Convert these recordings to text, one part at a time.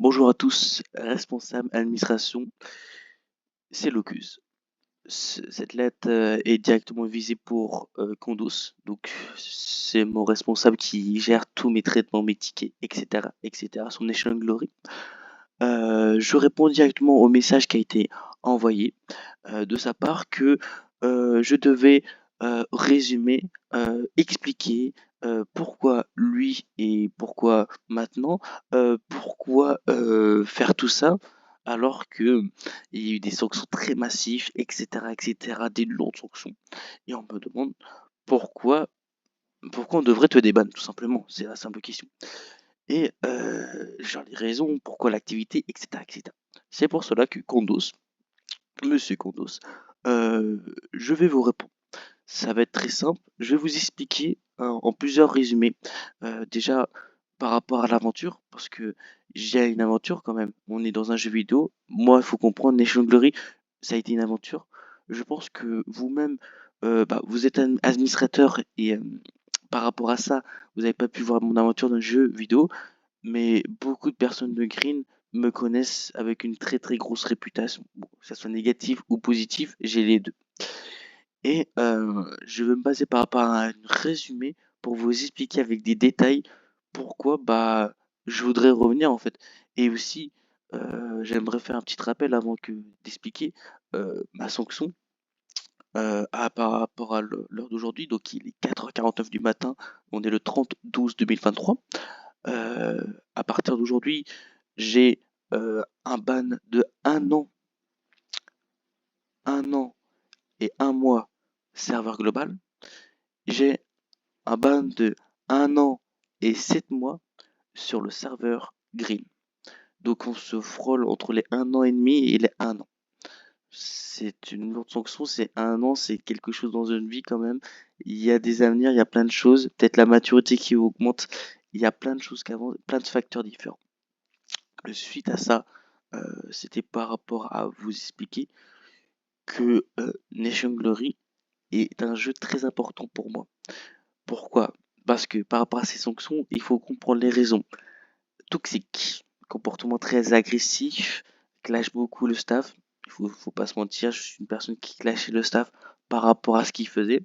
Bonjour à tous, responsable administration, c'est Locus. Cette lettre est directement visée pour Condos, donc c'est mon responsable qui gère tous mes traitements, mes tickets, etc., etc., son Nation Glory. Je réponds directement au message qui a été envoyé de sa part que je devais résumer, expliquer pourquoi lui et pourquoi maintenant, pourquoi faire tout ça alors que il y a eu des sanctions très massives, etc., des lourdes sanctions. Et on me demande pourquoi, pourquoi on devrait te débanner, tout simplement. C'est la simple question. Et genre les raisons, pourquoi l'activité, etc. C'est pour cela que Condos, Monsieur Condos, je vais vous répondre. Ça va être très simple. Je vais vous expliquer en plusieurs résumés. Déjà, par rapport à l'aventure, parce que j'ai une aventure quand même. On est dans un jeu vidéo. Moi, il faut comprendre, Nation Glory, ça a été une aventure. Je pense que vous-même, vous êtes un administrateur et par rapport à ça, vous n'avez pas pu voir mon aventure dans le jeu vidéo, mais beaucoup de personnes de Green me connaissent avec une très très grosse réputation. Bon, que ça soit négatif ou positif, j'ai les deux. Et je vais me baser par rapport à un résumé pour vous expliquer avec des détails pourquoi je voudrais revenir en fait. Et aussi, j'aimerais faire un petit rappel avant que d'expliquer ma sanction par rapport à l'heure d'aujourd'hui. Donc il est 4h49 du matin, on est le 30/12/2023. À partir d'aujourd'hui, j'ai un ban de un an et un mois serveur global. J'ai un ban de un an et 7 mois sur le serveur Green. Donc on se frôle entre les un an et demi et les un an. C'est une lourde sanction, c'est un an, c'est quelque chose dans une vie quand même. Il y a des avenirs, il y a plein de choses, peut-être la maturité qui augmente, il y a plein de choses qu'avant, plein de facteurs différents. Suite à ça, c'était par rapport à vous expliquer que Nation Glory est un jeu très important pour moi. Pourquoi? Parce que par rapport à ces sanctions, il faut comprendre les raisons. Toxique, comportement très agressif, clash beaucoup le staff. Faut pas se mentir, je suis une personne qui clashait le staff par rapport à ce qu'il faisait.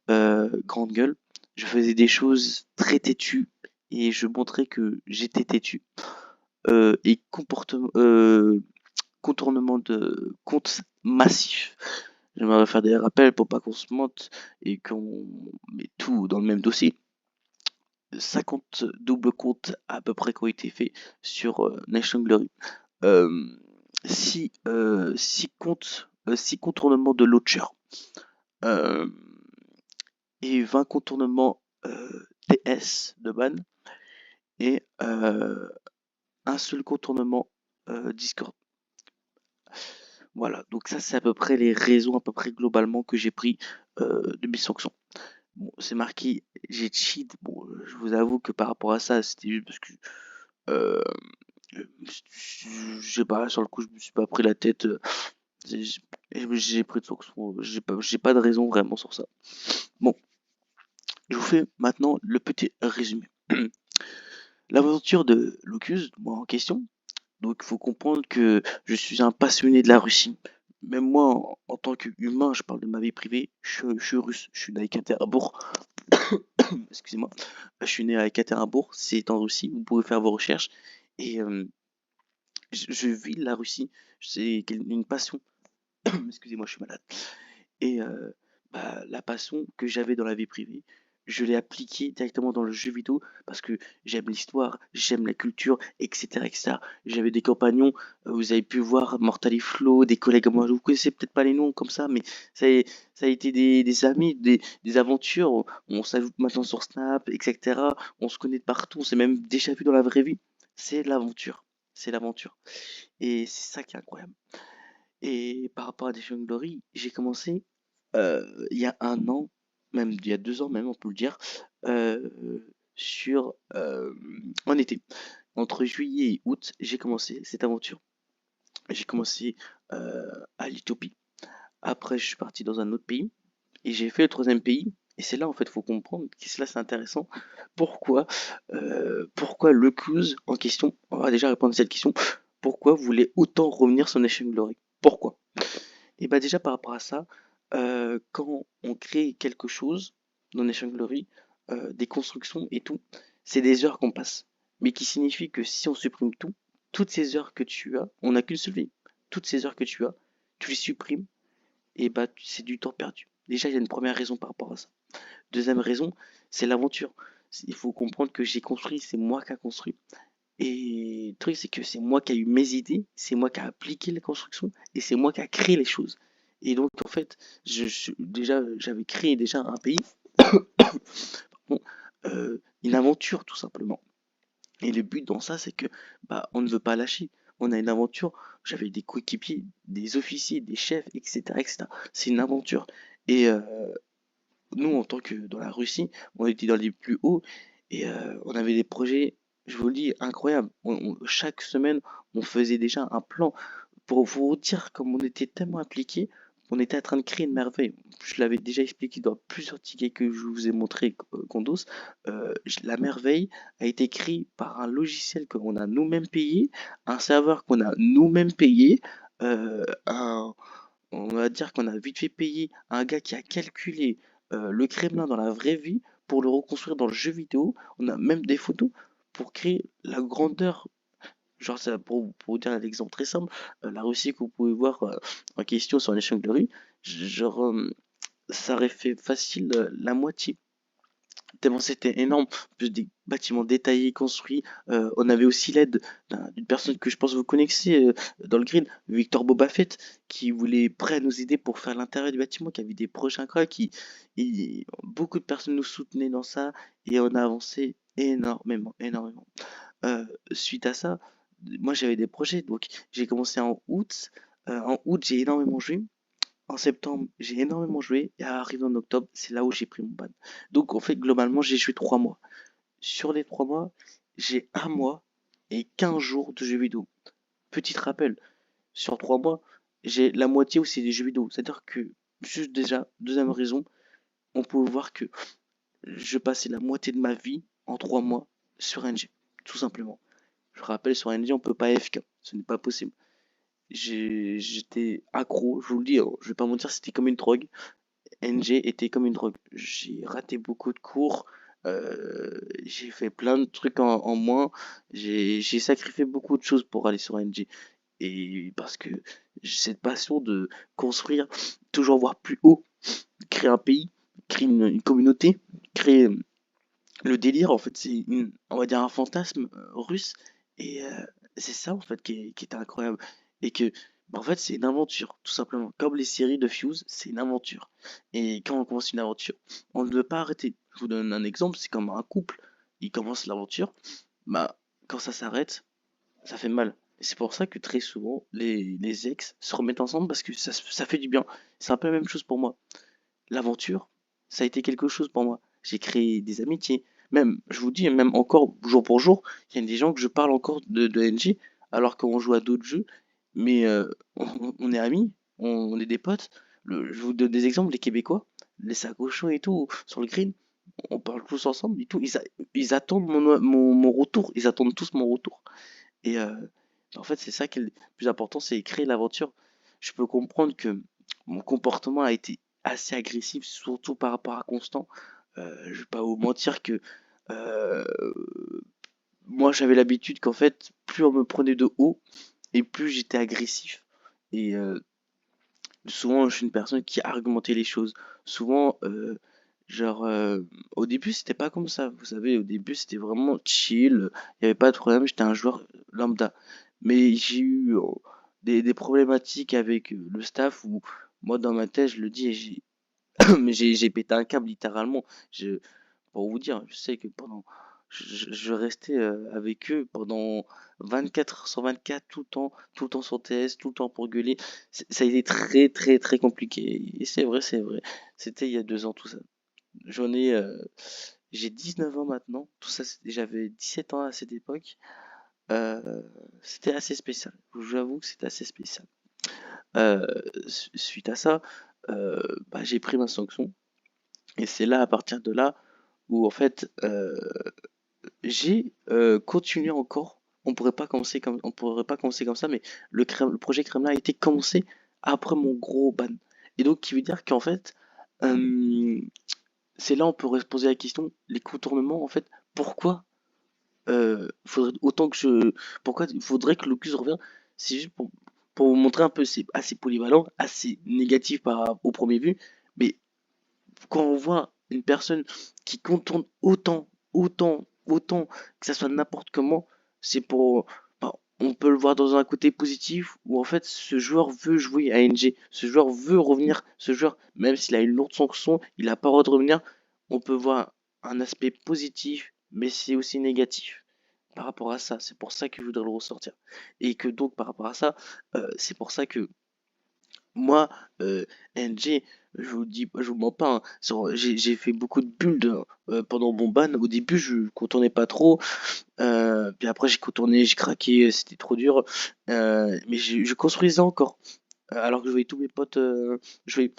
Grande gueule, je faisais des choses très têtues et je montrais que j'étais têtu. Et contournement de compte massif. J'aimerais faire des rappels pour pas qu'on se mente et qu'on met tout dans le même dossier. 50 doubles comptes à peu près qui ont été faits sur Nation Glory. 6 contournements de launcher. Euh, et 20 contournements TS de ban. Et un seul contournement Discord. Voilà, donc ça c'est à peu près les raisons à peu près globalement que j'ai pris de mes sanctions. Bon, c'est marqué, j'ai cheat. Bon, je vous avoue que par rapport à ça, c'était juste parce que euh, je sais pas, sur le coup, je me suis pas pris la tête. J'ai pris de sanctions. J'ai pas de raison vraiment sur ça. Bon, je vous fais maintenant le petit résumé. L'aventure de Locus, moi en question. Donc, il faut comprendre que je suis un passionné de la Russie. Même moi, en tant qu'humain, je parle de ma vie privée, je suis russe, je suis né à Ekaterinbourg. Excusez-moi, je suis né à Ekaterinbourg, c'est en Russie, vous pouvez faire vos recherches. Et je vis la Russie, c'est une passion. Excusez-moi, je suis malade. Et la passion que j'avais dans la vie privée, je l'ai appliquée directement dans le jeu vidéo parce que j'aime l'histoire, j'aime la culture, etc. J'avais des compagnons, vous avez pu voir Mortal Flow, des collègues à moi, vous connaissez peut-être pas les noms comme ça, mais ça a été des amis, des aventures. On s'ajoute maintenant sur Snap, etc. On se connaît de partout, on s'est même déjà vu dans la vraie vie. C'est l'aventure. C'est l'aventure. Et c'est ça qui est incroyable. Et par rapport à Defiant Glory, j'ai commencé il y a un an, même il y a 2 ans même, on peut le dire, sur en été. Entre juillet et août, j'ai commencé cette aventure. J'ai commencé à l'Éthiopie. Après, je suis parti dans un autre pays et j'ai fait le troisième pays. Et c'est là, en fait, il faut comprendre que c'est là, c'est intéressant. Pourquoi le cruise en question, on va déjà répondre à cette question. Pourquoi vous voulez autant revenir sur Nation Glory? Pourquoi? Et bah déjà par rapport à ça, quand on crée quelque chose dans Nation Glory, des constructions et tout, c'est des heures qu'on passe. Mais qui signifie que si on supprime tout, toutes ces heures que tu as, on n'a qu'une seule vie. Toutes ces heures que tu as, tu les supprimes, et bah c'est du temps perdu. Déjà, il y a une première raison par rapport à ça. Deuxième raison, c'est l'aventure. Il faut comprendre que j'ai construit, c'est moi qui a construit. Et le truc, c'est que c'est moi qui ai eu mes idées, c'est moi qui a appliqué les constructions, et c'est moi qui a créé les choses. Et donc, en fait, déjà, j'avais créé déjà un pays, bon, une aventure, tout simplement. Et le but dans ça, c'est que bah, on ne veut pas lâcher. On a une aventure. J'avais des coéquipiers, des officiers, des chefs, etc., etc. C'est une aventure. Et nous, en tant que dans la Russie, on était dans les plus hauts et on avait des projets, je vous le dis, incroyables. Chaque semaine, on faisait déjà un plan. Pour vous dire, comme on était tellement impliqués, on était en train de créer une merveille. Je l'avais déjà expliqué dans plusieurs tickets que je vous ai montré, Condos. La merveille a été créée par un logiciel qu'on a nous-mêmes payé, un serveur qu'on a nous-mêmes payé, un, on va dire qu'on a vite fait payer un gars qui a calculé le Kremlin dans la vraie vie pour le reconstruire dans le jeu vidéo. On a même des photos pour créer la grandeur. Genre, ça, pour vous dire l'exemple très simple, la Russie que vous pouvez voir en question sur Nation Glory, genre, ça aurait fait facile la moitié. Tellement c'était énorme, plus des bâtiments détaillés, construits. On avait aussi l'aide d'une personne que je pense vous connaissez dans le grid, Victor Bobafett, qui voulait prêt à nous aider pour faire l'intérieur du bâtiment, qui avait des projets incroyables, beaucoup de personnes nous soutenaient dans ça, et on a avancé énormément, énormément. Suite à ça, moi j'avais des projets, donc j'ai commencé en août. En août, j'ai énormément joué. En septembre, j'ai énormément joué et arrivé en octobre, c'est là où j'ai pris mon ban. Donc en fait, globalement, j'ai joué 3 mois. Sur les 3 mois, j'ai un mois et 15 jours de jeux vidéo. Petit rappel, sur 3 mois, j'ai la moitié où c'est des jeux vidéo. C'est-à-dire que, juste déjà, deuxième raison, on peut voir que je passais la moitié de ma vie en 3 mois sur NG, tout simplement. Je rappelle, sur NG, on peut pas FK, ce n'est pas possible. J'étais accro, je vous le dis, hein, je vais pas mentir, c'était comme une drogue. NG était comme une drogue. J'ai raté beaucoup de cours, j'ai fait plein de trucs en moins, j'ai sacrifié beaucoup de choses pour aller sur NG. Et parce que j'ai cette passion de construire, toujours voir plus haut, créer un pays, créer une communauté, créer le délire, en fait, on va dire un fantasme russe. Et c'est ça, en fait, qui est incroyable. Et que, bah, en fait, c'est une aventure, tout simplement. Comme les séries de Fuse, c'est une aventure. Et quand on commence une aventure, on ne veut pas arrêter. Je vous donne un exemple, c'est comme un couple. Il commence l'aventure, bah, quand ça s'arrête, ça fait mal. Et c'est pour ça que très souvent, les ex se remettent ensemble parce que ça fait du bien. C'est un peu la même chose pour moi. L'aventure, ça a été quelque chose pour moi. J'ai créé des amitiés. Même, je vous dis, même encore jour pour jour, il y a des gens que je parle encore de NG, alors qu'on joue à d'autres jeux, mais on est amis, on est des potes. Je vous donne des exemples, les Québécois, les Sacochos et tout, sur le green, on parle tous ensemble et tout. Ils attendent mon retour, ils attendent tous mon retour. Et en fait, c'est ça qui est le plus important, c'est créer l'aventure. Je peux comprendre que mon comportement a été assez agressif, surtout par rapport à Constant. Je vais pas vous mentir que euh, moi j'avais l'habitude qu'en fait, plus on me prenait de haut et plus j'étais agressif. Et souvent, je suis une personne qui a argumenté les choses. Souvent, genre, au début, c'était pas comme ça. Vous savez, au début, c'était vraiment chill. Il n'y avait pas de problème. J'étais un joueur lambda. Mais j'ai eu des problématiques avec le staff où, moi, dans ma tête, je le dis, et mais j'ai pété un câble littéralement. Pour vous dire, je sais que je restais avec eux pendant 24 heures sur 24, tout le temps sur TS, tout le temps pour gueuler. Ça a été très, très, très compliqué. Et c'est vrai, c'est vrai. C'était il y a 2 ans, tout ça. J'en ai, j'ai 19 ans maintenant. Tout ça, j'avais 17 ans à cette époque. C'était assez spécial. J'avoue que c'était assez spécial. Euh, Suite à ça, bah, j'ai pris ma sanction. Et c'est là, à partir de là, où en fait, j'ai continué encore. on pourrait pas commencer comme ça, mais le projet Kremlin a été commencé après mon gros ban. Et donc, qui veut dire qu'en fait, euh, c'est là on pourrait se poser la question, les contournements, en fait, pourquoi faudrait autant que je, pourquoi il faudrait que Locus revienne, c'est juste pour vous montrer un peu, c'est assez polyvalent, assez négatif au premier vue, mais quand on voit une personne qui contourne autant, que ça soit n'importe comment, c'est pour, enfin, on peut le voir dans un côté positif où en fait ce joueur veut jouer à NG, ce joueur veut revenir, ce joueur, même s'il a une lourde sanction, il a pas le droit de revenir, on peut voir un aspect positif, mais c'est aussi négatif. Par rapport à ça, c'est pour ça que je voudrais le ressortir. Et que donc par rapport à ça, c'est pour ça que moi, NG, je vous mens pas, hein, j'ai fait beaucoup de builds pendant mon ban. Au début, je contournais pas trop. Puis après, j'ai contourné, j'ai craqué, c'était trop dur. Mais je construisais encore. Alors que je voyais tous mes potes jouer.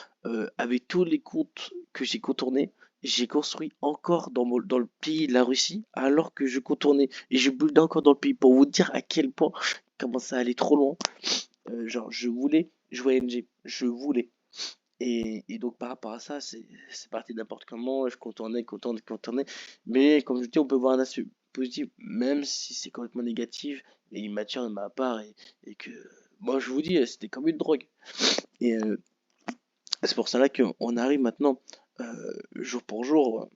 Avec tous les comptes que j'ai contournés, j'ai construit encore dans le pays de la Russie, alors que je contournais. Et je buildais encore dans le pays pour vous dire à quel point comment ça allait trop loin. Genre, je voulais jouer NG, je voulais. Et donc par rapport à ça, c'est parti n'importe comment, je contournais. Mais comme je dis, on peut voir un aspect positif, même si c'est complètement négatif, et immature de ma part, et que moi je vous dis, c'était comme une drogue. Et c'est pour cela qu'on arrive maintenant, jour pour jour,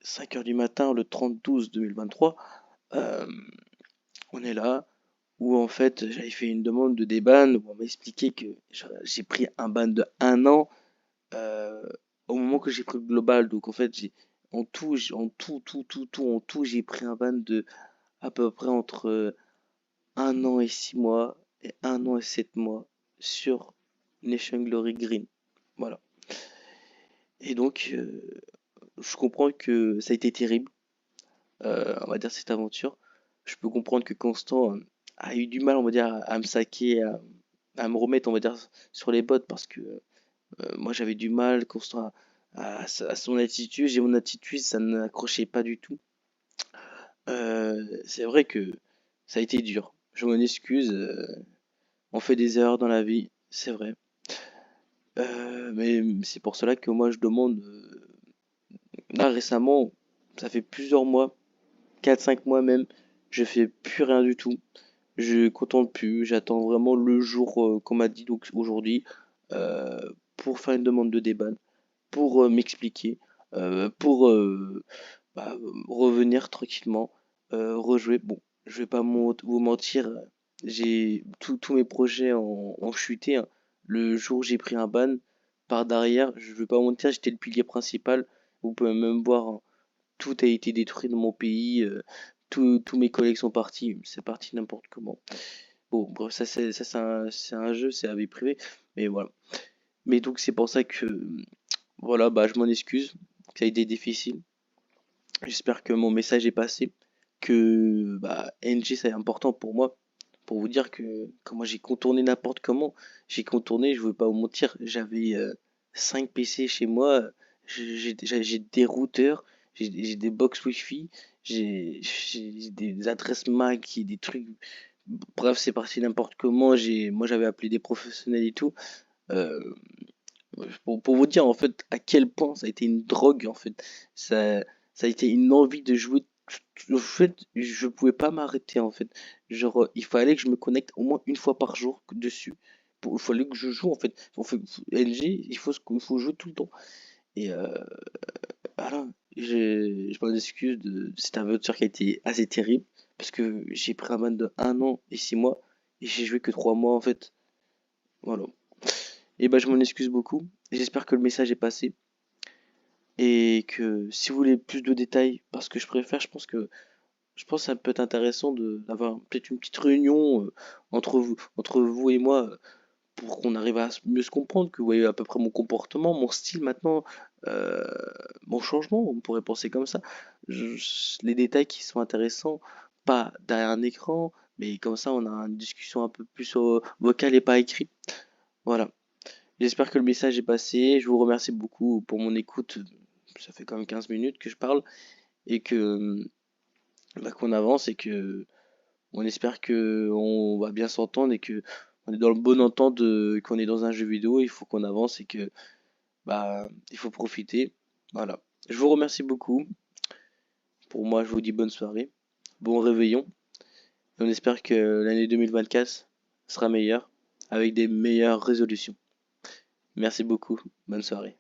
5 heures du matin, le 30/12/2023, euh, on est là, où en fait j'avais fait une demande de déban, où on m'a expliqué que j'ai pris un ban de 1 an euh, au moment que j'ai pris le global. Donc en fait, en tout, j'ai pris un ban de à peu près entre 1 an et 6 mois et 1 an et 7 mois sur Nation Glory Green. Voilà. Et donc, je comprends que ça a été terrible, on va dire, cette aventure. Je peux comprendre que Constant a eu du mal, on va dire, à me saquer, à me remettre, on va dire, sur les bottes parce que moi j'avais du mal, Constant à son attitude, j'ai mon attitude, ça n'accrochait pas du tout. C'est vrai que ça a été dur. Je m'en excuse, on fait des erreurs dans la vie, c'est vrai. Mais c'est pour cela que moi je demande, là récemment, ça fait plusieurs mois, 4 5 mois même, je fais plus rien du tout. Je contente plus, j'attends vraiment le jour qu'on m'a dit donc aujourd'hui euh, pour faire une demande de débat, pour m'expliquer, pour revenir tranquillement, rejouer. Bon, je vais pas vous mentir, j'ai tous mes projets ont chuté, hein. Le jour où j'ai pris un ban, par derrière, je vais pas mentir, j'étais le pilier principal. Vous pouvez même voir, hein, tout a été détruit dans mon pays, tous mes collègues sont partis, c'est parti n'importe comment. Bon, bref, c'est un jeu, c'est la vie privée, mais voilà. Mais donc c'est pour ça que, voilà, bah je m'en excuse, que ça a été difficile. J'espère que mon message est passé, que bah, NG c'est important pour moi, pour vous dire que moi j'ai contourné n'importe comment. J'ai contourné, je ne veux pas vous mentir, j'avais 5 PC chez moi, j'ai des routeurs, j'ai des box Wi-Fi, j'ai des adresses MAC, des trucs. Bref, c'est parti n'importe comment. Moi j'avais appelé des professionnels et tout. euh, pour vous dire en fait à quel point ça a été une drogue en fait. Ça a été une envie de jouer. En fait, je pouvais pas m'arrêter en fait. Genre, il fallait que je me connecte au moins une fois par jour dessus. Il fallait que je joue en fait. LG, il faut jouer tout le temps. Et voilà, je m'en excuse de cette aventure qui a été assez terrible. Parce que j'ai pris un ban de 1 an et 6 mois. Et j'ai joué que 3 mois en fait. Voilà. Et bah je m'en excuse beaucoup. J'espère que le message est passé. Et que si vous voulez plus de détails, parce que je préfère, je pense que ça peut être intéressant d'avoir peut-être une petite réunion entre vous et moi pour qu'on arrive à mieux se comprendre, que vous voyez à peu près mon comportement, mon style maintenant, euh, mon changement, on pourrait penser comme ça. Les détails qui sont intéressants, pas derrière un écran, mais comme ça on a une discussion un peu plus vocale et pas écrit. Voilà. J'espère que le message est passé. Je vous remercie beaucoup pour mon écoute. Ça fait quand même 15 minutes que je parle et que bah, qu'on avance et que On espère que on va bien s'entendre et que on est dans le bon entente, qu'on est dans un jeu vidéo, il faut qu'on avance et que bah il faut profiter. Voilà. Je vous remercie beaucoup. Pour moi, je vous dis bonne soirée, bon réveillon. Et on espère que l'année 2024 sera meilleure avec des meilleures résolutions. Merci beaucoup. Bonne soirée.